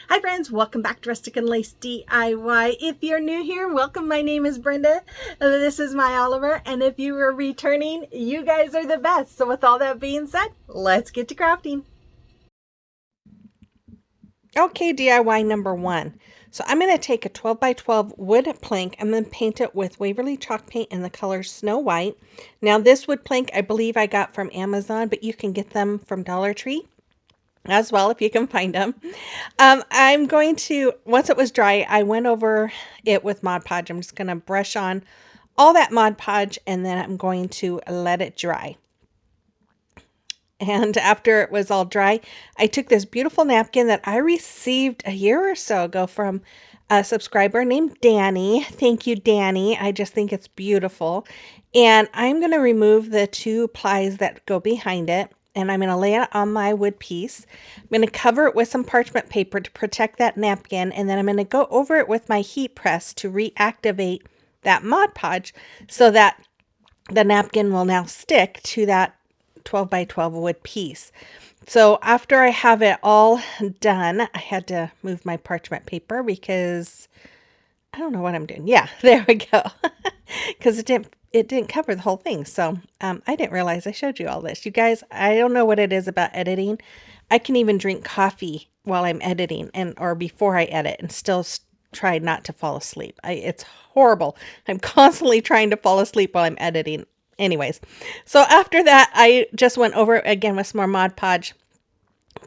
Hi friends, welcome back to Rustic and Lace DIY. If you're new here, welcome. My name is Brenda. This is my Oliver, and if you are returning, you guys are the best. So with all that being said, let's get to crafting. Okay, DIY number one. So I'm going to take a 12 by 12 wood plank. I'm going to paint it with Waverly chalk paint in the color Snow White. Now this wood plank I believe I got from Amazon, but you can get them from Dollar Tree as well if you can find them. I'm going to, once it was dry, I went over it with Mod Podge. I'm just going to brush on all that Mod Podge and then I'm going to let it dry. And after it was all dry, I took this beautiful napkin that I received a year or so ago from a subscriber named Danny. Thank you, Danny. I just think it's beautiful. And I'm going to remove the two plies that go behind it. And I'm going to lay it on my wood piece. I'm going to cover it with some parchment paper to protect that napkin. And then I'm going to go over it with my heat press to reactivate that Mod Podge so that the napkin will now stick to that 12 by 12 wood piece. So after I have it all done, I had to move my parchment paper because I don't know what I'm doing. Yeah, there we go. Because it didn't cover the whole thing. So I didn't realize I showed you all this. You guys, I don't know what it is about editing. I can even drink coffee while I'm editing or before I edit and still try not to fall asleep. It's horrible. I'm constantly trying to fall asleep while I'm editing. Anyways, so after that, I just went over it again with some more Mod Podge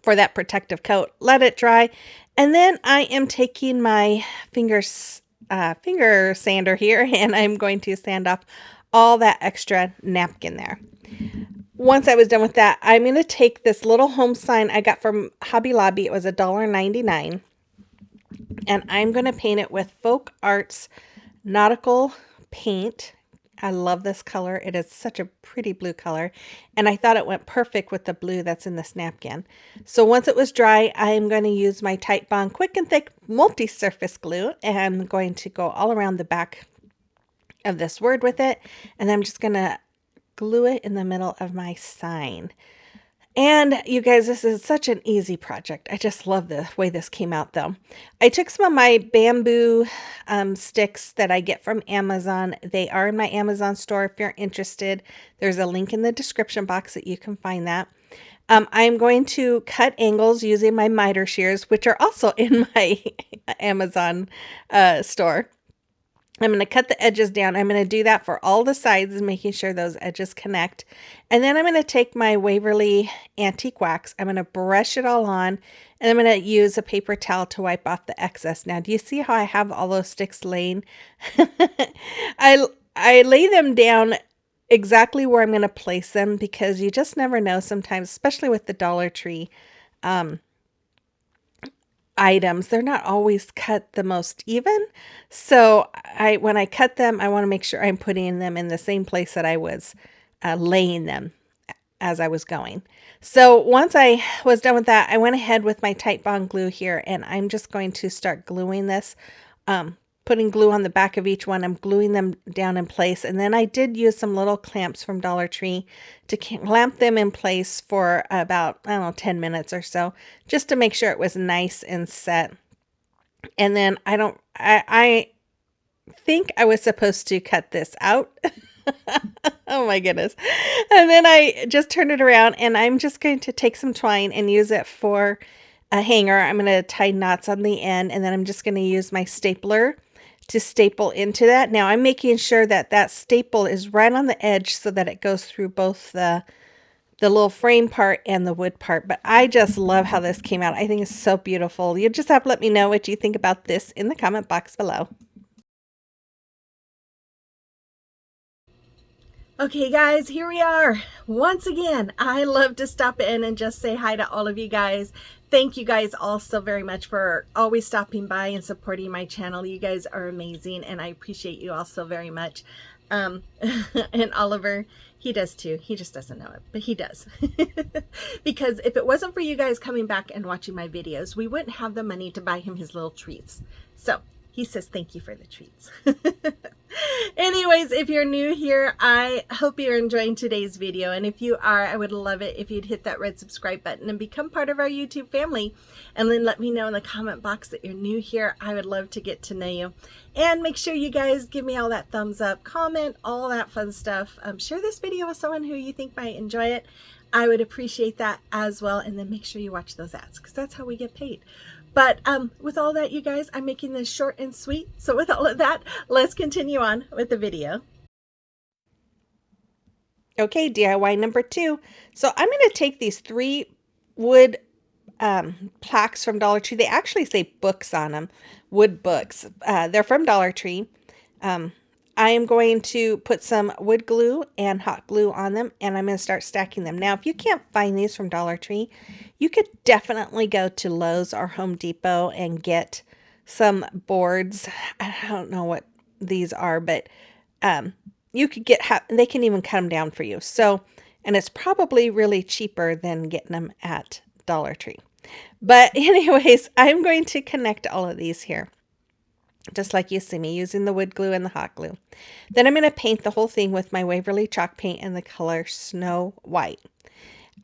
for that protective coat, let it dry, and then I am taking my finger sander here and I'm going to sand off all that extra napkin there. Once I was done with that, I'm going to take this little home sign I got from Hobby Lobby. It was $1.99, and I'm going to paint it with Folk Arts nautical paint. I love this color. It is such a pretty blue color, and I thought it went perfect with the blue that's in this napkin. So once it was dry, I'm going to use my Tite Bond Quick and Thick multi-surface glue, and I'm going to go all around the back of this word with it, and I'm just going to glue it in the middle of my sign. And you guys, this is such an easy project. I just love the way this came out though. I took some of my bamboo sticks that I get from Amazon. They are in my Amazon store if you're interested. There's a link in the description box that you can find that. I'm going to cut angles using my miter shears, which are also in my Amazon store. I'm going to cut the edges down. I'm going to do that for all the sides, making sure those edges connect. And then I'm going to take my Waverly Antique Wax. I'm going to brush it all on, and I'm going to use a paper towel to wipe off the excess. Now, do you see how I have all those sticks laying? I lay them down exactly where I'm going to place them because you just never know sometimes, especially with the Dollar Tree items, they're not always cut the most even. So when I cut them, I want to make sure I'm putting them in the same place that I was laying them as I was going. So once I was done with that, I went ahead with my Tite Bond glue here, and I'm just going to start gluing this, putting glue on the back of each one. I'm gluing them down in place, and then I did use some little clamps from Dollar Tree to clamp them in place for about, I don't know, 10 minutes or so, just to make sure it was nice and set. And then I think I was supposed to cut this out. Oh my goodness. And then I just turned it around, and I'm just going to take some twine and use it for a hanger. I'm going to tie knots on the end, and then I'm just going to use my stapler to staple into that. Now I'm making sure that that staple is right on the edge so that it goes through both the little frame part and the wood part. But I just love how this came out. I think it's so beautiful. You just have to let me know what you think about this in the comment box below. Okay guys, here we are. Once again, I love to stop in and just say hi to all of you guys. Thank you guys all so very much for always stopping by and supporting my channel. You guys are amazing, and I appreciate you all so very much. And Oliver, he does too. He just doesn't know it, but he does. Because if it wasn't for you guys coming back and watching my videos, we wouldn't have the money to buy him his little treats. So he says thank you for the treats. Anyways, if you're new here, I hope you're enjoying today's video. And if you are, I would love it if you'd hit that red subscribe button and become part of our YouTube family. And then let me know in the comment box that you're new here. I would love to get to know you. And make sure you guys give me all that thumbs up, comment, all that fun stuff. Share this video with someone who you think might enjoy it. I would appreciate that as well. And then make sure you watch those ads, because that's how we get paid. But with all that, you guys, I'm making this short and sweet. So with all of that, let's continue on with the video. Okay, DIY number 2. So I'm going to take these 3 wood plaques from Dollar Tree. They actually say books on them, wood books. They're from Dollar Tree. I am going to put some wood glue and hot glue on them, and I'm going to start stacking them. Now, if you can't find these from Dollar Tree, you could definitely go to Lowe's or Home Depot and get some boards. I don't know what these are, but you could get, they can even cut them down for you. So, and it's probably really cheaper than getting them at Dollar Tree. But anyways, I'm going to connect all of these here, just like you see me using the wood glue and the hot glue. Then I'm going to paint the whole thing with my Waverly chalk paint in the color Snow White.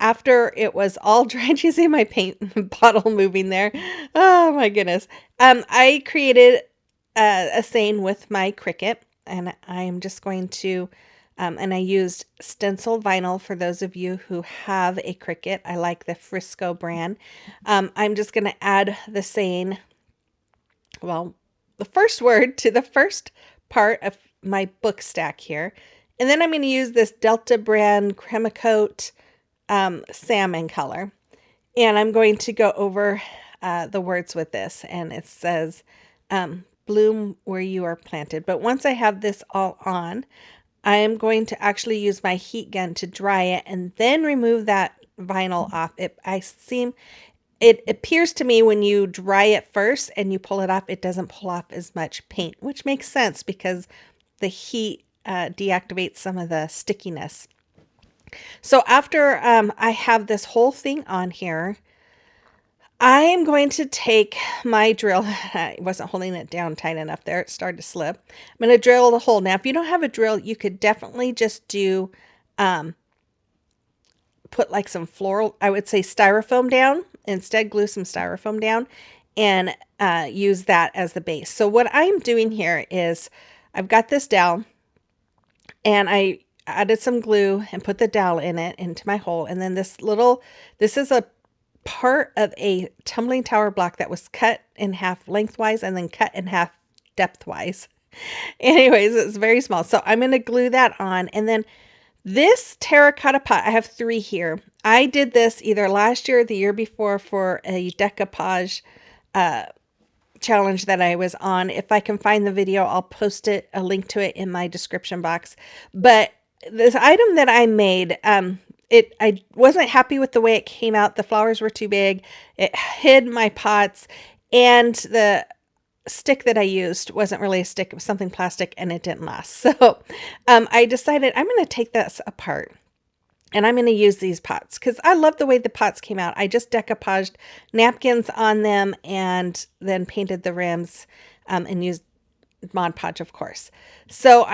After it was all dried, you see my paint bottle moving there. Oh my goodness. I created a saying with my Cricut, and I'm just going to, and I used stencil vinyl for those of you who have a Cricut. I like the Frisco brand. I'm just going to add the saying, well, the first word to the first part of my book stack here. And then I'm going to use this Delta brand Crema Coat salmon color. And I'm going to go over the words with this. And it says, bloom where you are planted. But once I have this all on, I am going to actually use my heat gun to dry it and then remove that vinyl off. It appears to me when you dry it first and you pull it off, it doesn't pull off as much paint, which makes sense because the heat deactivates some of the stickiness. So after I have this whole thing on here, I'm going to take my drill. I wasn't holding it down tight enough there. It started to slip. I'm going to drill the hole. Now, if you don't have a drill, you could definitely just do put like some floral, I would say styrofoam down. Instead, glue some styrofoam down and use that as the base. So what I'm doing here is I've got this dowel and I added some glue and put the dowel in it into my hole. And then this is a part of a tumbling tower block that was cut in half lengthwise and then cut in half depthwise. Anyways, it's very small. So I'm going to glue that on. And then this terracotta pot, I have 3 here. I did this either last year or the year before for a decoupage challenge that I was on. If I can find the video, I'll post it, a link to it in my description box. But this item that I made, I wasn't happy with the way it came out. The flowers were too big. It hid my pots, and the stick that I used wasn't really a stick. It was something plastic, and it didn't last. So I decided I'm going to take this apart. And I'm going to use these pots because I love the way the pots came out. I just decoupaged napkins on them and then painted the rims and used Mod Podge, of course. So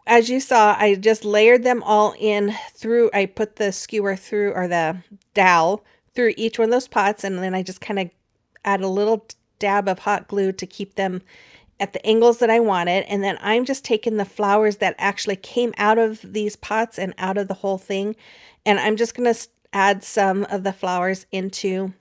as you saw, I just layered them all in through, I put the skewer through, or the dowel through each one of those pots. And then I just kind of add a little dab of hot glue to keep them at the angles that I wanted. And then I'm just taking the flowers that actually came out of these pots and out of the whole thing. And I'm just going to add some of the flowers into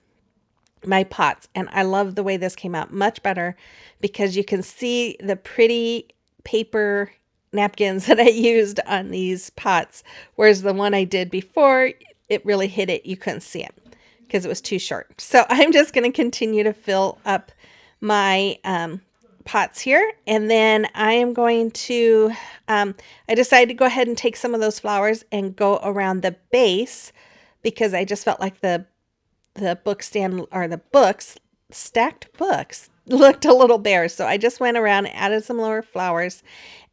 my pots. And I love the way this came out, much better because you can see the pretty paper napkins that I used on these pots. Whereas the one I did before, it really hid it. You couldn't see it because it was too short. So I'm just going to continue to fill up my pots here, and then I am going to I decided to go ahead and take some of those flowers and go around the base because I just felt like the book stand, or the books, stacked books, looked a little bare. So I just went around and added some lower flowers,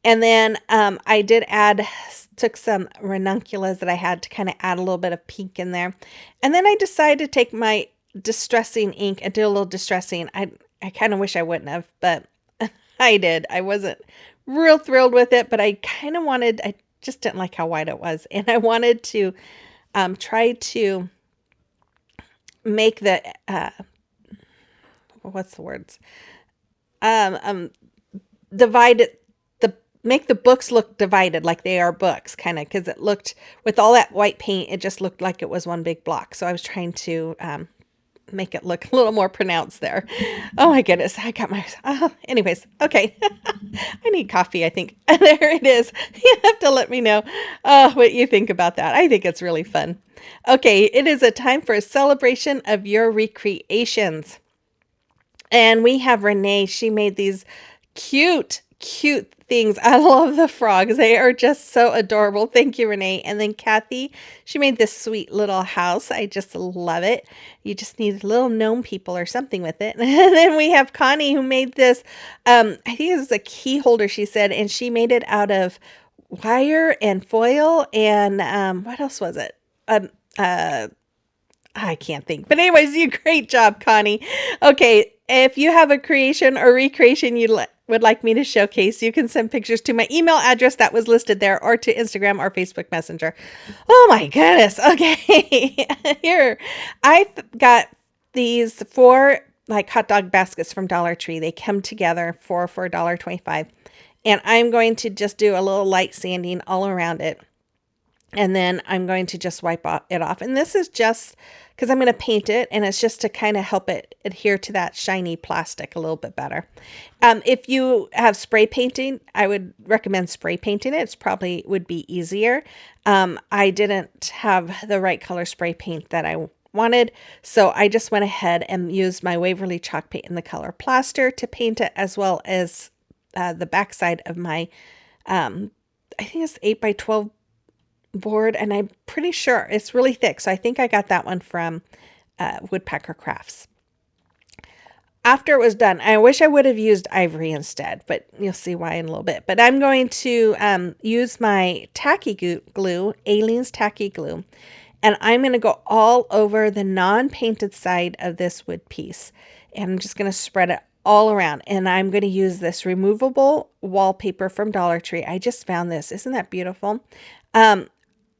and then I took some ranunculus that I had to kind of add a little bit of pink in there, and then I decided to take my distressing ink and do a little distressing. I kind of wish I wouldn't have, but I did. I wasn't real thrilled with it, but I just didn't like how white it was. And I wanted to try to make what's the words? Um, um, divide it, make the books look divided like they are books, kind of, because it looked, with all that white paint, it just looked like it was one big block. So I was trying to make it look a little more pronounced there. Oh my goodness, I got my. Anyways, okay. I need coffee, I think. There it is. You have to let me know what you think about that. I think it's really fun. Okay, it is a time for a celebration of your recreations. And we have Renee. She made these cute, cute things. I love the frogs. They are just so adorable. Thank you, Renee. And then Kathy, she made this sweet little house. I just love it. You just need little gnome people or something with it. And then we have Connie who made this. I think it was a key holder, she said, and she made it out of wire and foil and what else was it? Um, uh, I can't think. But anyways, you great job, Connie. Okay, if you have a creation or recreation would like me to showcase, you can send pictures to my email address that was listed there or to Instagram or Facebook Messenger. Oh my goodness. Okay. Here. I got these four like hot dog baskets from Dollar Tree. They come together for $1.25. And I'm going to just do a little light sanding all around it. And then I'm going to just wipe it off. And this is just because I'm going to paint it, and it's just to kind of help it adhere to that shiny plastic a little bit better. If you have spray painting, I would recommend spray painting it. It's probably would be easier. I didn't have the right color spray paint that I wanted, so I just went ahead and used my Waverly chalk paint in the color plaster to paint it, as well as the backside of my, I think it's 8 by 12 board, and I'm pretty sure it's really thick. So I think I got that one from Woodpecker Crafts. After it was done, I wish I would have used ivory instead, but you'll see why in a little bit. But I'm going to use my tacky glue, Aleene's tacky glue, and I'm going to go all over the non-painted side of this wood piece. And I'm just going to spread it all around. And I'm going to use this removable wallpaper from Dollar Tree. I just found this. Isn't that beautiful?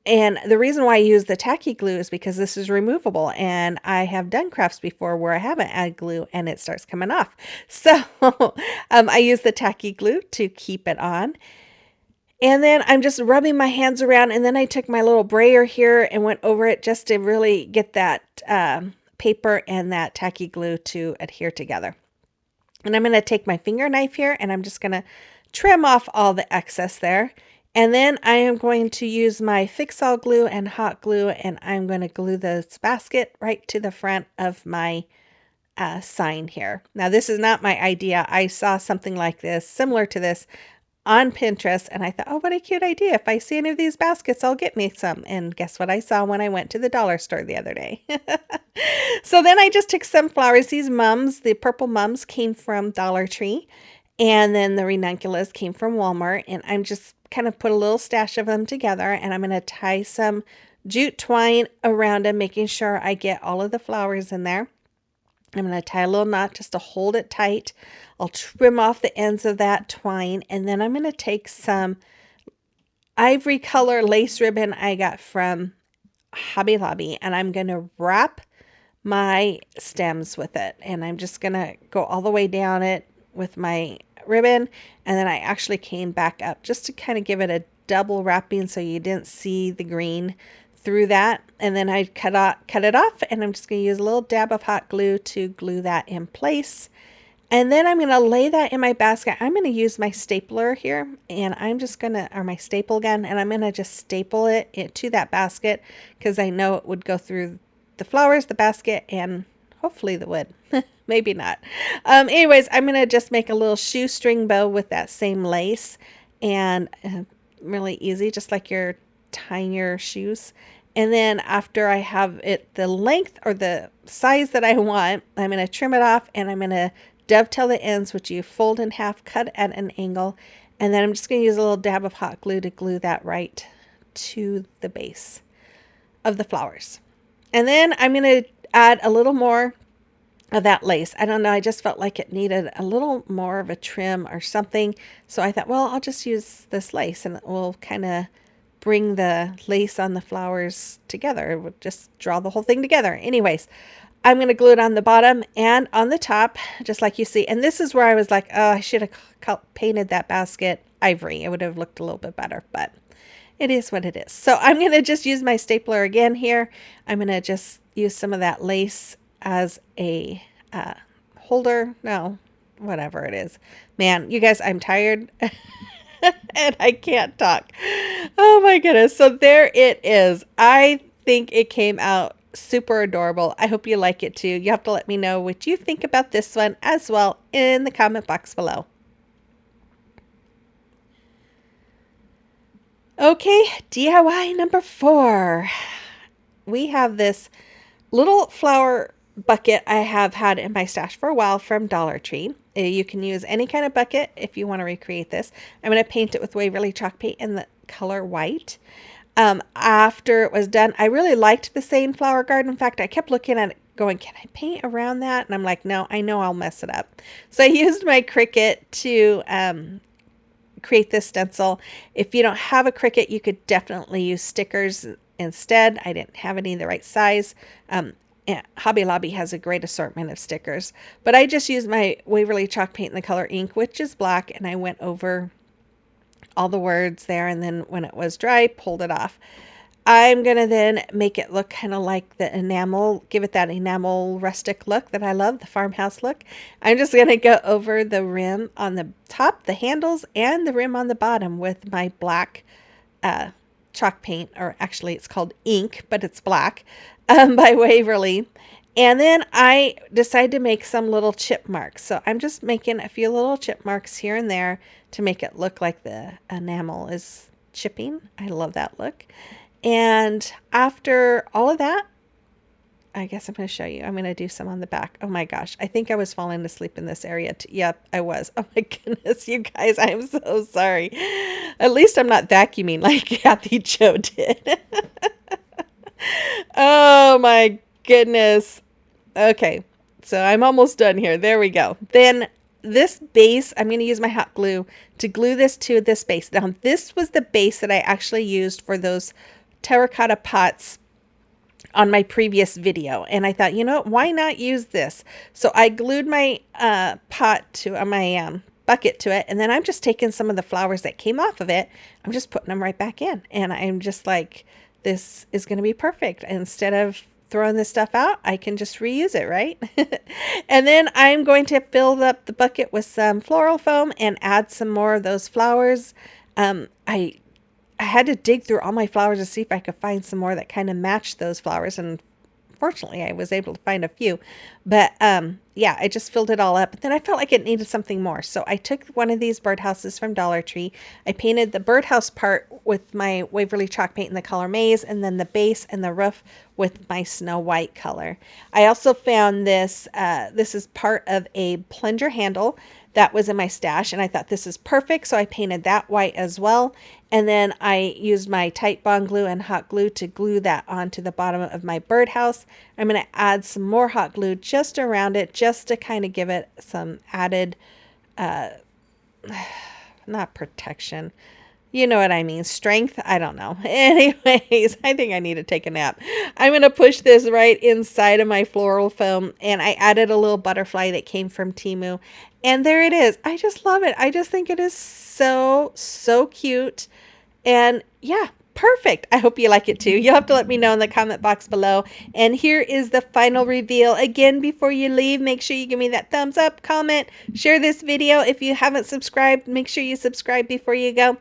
And the reason why I use the tacky glue is because this is removable, and I have done crafts before where I haven't added glue and it starts coming off. So I use the tacky glue to keep it on. And then I'm just rubbing my hands around, and then I took my little brayer here and went over it just to really get that paper and that tacky glue to adhere together. And I'm going to take my finger knife here, and I'm just going to trim off all the excess there. And then I am going to use my Fix-All glue and hot glue, and I'm going to glue this basket right to the front of my sign here. Now, this is not my idea. I saw something like this, similar to this, on Pinterest, and I thought, oh, what a cute idea. If I see any of these baskets, I'll get me some. And guess what I saw when I went to the dollar store the other day? So then I just took some flowers. These mums, the purple mums, came from Dollar Tree, and then the ranunculus came from Walmart, and I'm just kind of put a little stash of them together, and I'm going to tie some jute twine around them, making sure I get all of the flowers in there. I'm going to tie a little knot just to hold it tight. I'll trim off the ends of that twine, and then I'm going to take some ivory color lace ribbon I got from Hobby Lobby, and I'm going to wrap my stems with it. And I'm just going to go all the way down it with my ribbon, and then I actually came back up just to kind of give it a double wrapping so you didn't see the green through that. And then I cut it off, and I'm just going to use a little dab of hot glue to glue that in place. And then I'm going to lay that in my basket. I'm going to use my stapler here, and I'm just going to, or my staple gun, and I'm going to just staple it to that basket because I know it would go through the flowers, the basket, and hopefully the wood. Maybe not. Anyways, I'm going to just make a little shoestring bow with that same lace, and really easy, just like you're tying your shoes. And then after I have it the length or the size that I want, I'm going to trim it off, and I'm going to dovetail the ends, which you fold in half, cut at an angle, and then I'm just going to use a little dab of hot glue to glue that right to the base of the flowers. And then I'm going to add a little more of that lace. I don't know. I just felt like it needed a little more of a trim or something. So I thought, well, I'll just use this lace and it will kind of bring the lace on the flowers together. It would just draw the whole thing together. Anyways, I'm going to glue it on the bottom and on the top, just like you see. And this is where I was like, oh, I should have painted that basket ivory. It would have looked a little bit better, but it is what it is. So I'm going to just use my stapler again here. I'm going to just use some of that lace as a holder. No, whatever it is. Man, you guys, I'm tired and I can't talk. Oh my goodness. So there it is. I think it came out super adorable. I hope you like it too. You have to let me know what you think about this one as well in the comment box below. Okay, DIY number 4. We have this little flower bucket I have had in my stash for a while from Dollar Tree. You can use any kind of bucket if you want to recreate this. I'm going to paint it with Waverly chalk paint in the color white. After it was done, I really liked the same flower garden. In fact, I kept looking at it going, can I paint around that? And I'm like, no, I know I'll mess it up. So I used my Cricut to create this stencil. If you don't have a Cricut, you could definitely use stickers instead. I didn't have any the right size. Hobby Lobby has a great assortment of stickers, but I just used my Waverly chalk paint in the color ink, which is black, and I went over all the words there, and then when it was dry, pulled it off. I'm going to then make it look kind of like the enamel, give it that enamel rustic look that I love, the farmhouse look. I'm just going to go over the rim on the top, the handles, and the rim on the bottom with my black chalk paint, or actually it's called ink, but it's black, by Waverly. And then I decided to make some little chip marks. So I'm just making a few little chip marks here and there to make it look like the enamel is chipping. I love that look. And after all of that, I guess I'm going to show you. I'm going to do some on the back. Oh my gosh. I think I was falling asleep in this area. Yep, I was. Oh my goodness, you guys, I'm so sorry. At least I'm not vacuuming like Kathy Joe did. Oh my goodness. Okay, so I'm almost done here. There we go. Then this base, I'm going to use my hot glue to glue this to this base. Now, this was the base that I actually used for those terracotta pots on my previous video. And I thought, you know, why not use this? So I glued my pot to my bucket to it. And then I'm just taking some of the flowers that came off of it. I'm just putting them right back in. And I'm just like, this is going to be perfect. Instead of throwing this stuff out, I can just reuse it, right? And then I'm going to fill up the bucket with some floral foam and add some more of those flowers. I had to dig through all my flowers to see if I could find some more that kind of matched those flowers, and fortunately I was able to find a few. But yeah, I just filled it all up. But then I felt like it needed something more. So I took one of these birdhouses from Dollar Tree. I painted the birdhouse part with my Waverly chalk paint in the color maize, and then the base and the roof with my snow white color. I also found this, this is part of a plunger handle that was in my stash, and I thought this is perfect, so I painted that white as well. And then I used my tight bond glue and hot glue to glue that onto the bottom of my birdhouse. I'm going to add some more hot glue just around it, just to kind of give it some added, not protection, you know what I mean, strength, I don't know. Anyways, I think I need to take a nap. I'm going to push this right inside of my floral foam, and I added a little butterfly that came from Temu, and there it is. I just love it. I just think it is so, so cute. And yeah, perfect. I hope you like it too. You'll have to let me know in the comment box below. And here is the final reveal. Again, before you leave, make sure you give me that thumbs up, comment, share this video. If you haven't subscribed, make sure you subscribe before you go.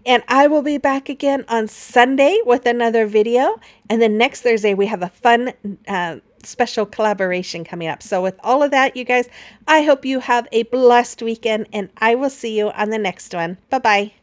And I will be back again on Sunday with another video. And then next Thursday, we have a fun special collaboration coming up. So with all of that, you guys, I hope you have a blessed weekend, and I will see you on the next one. Bye-bye.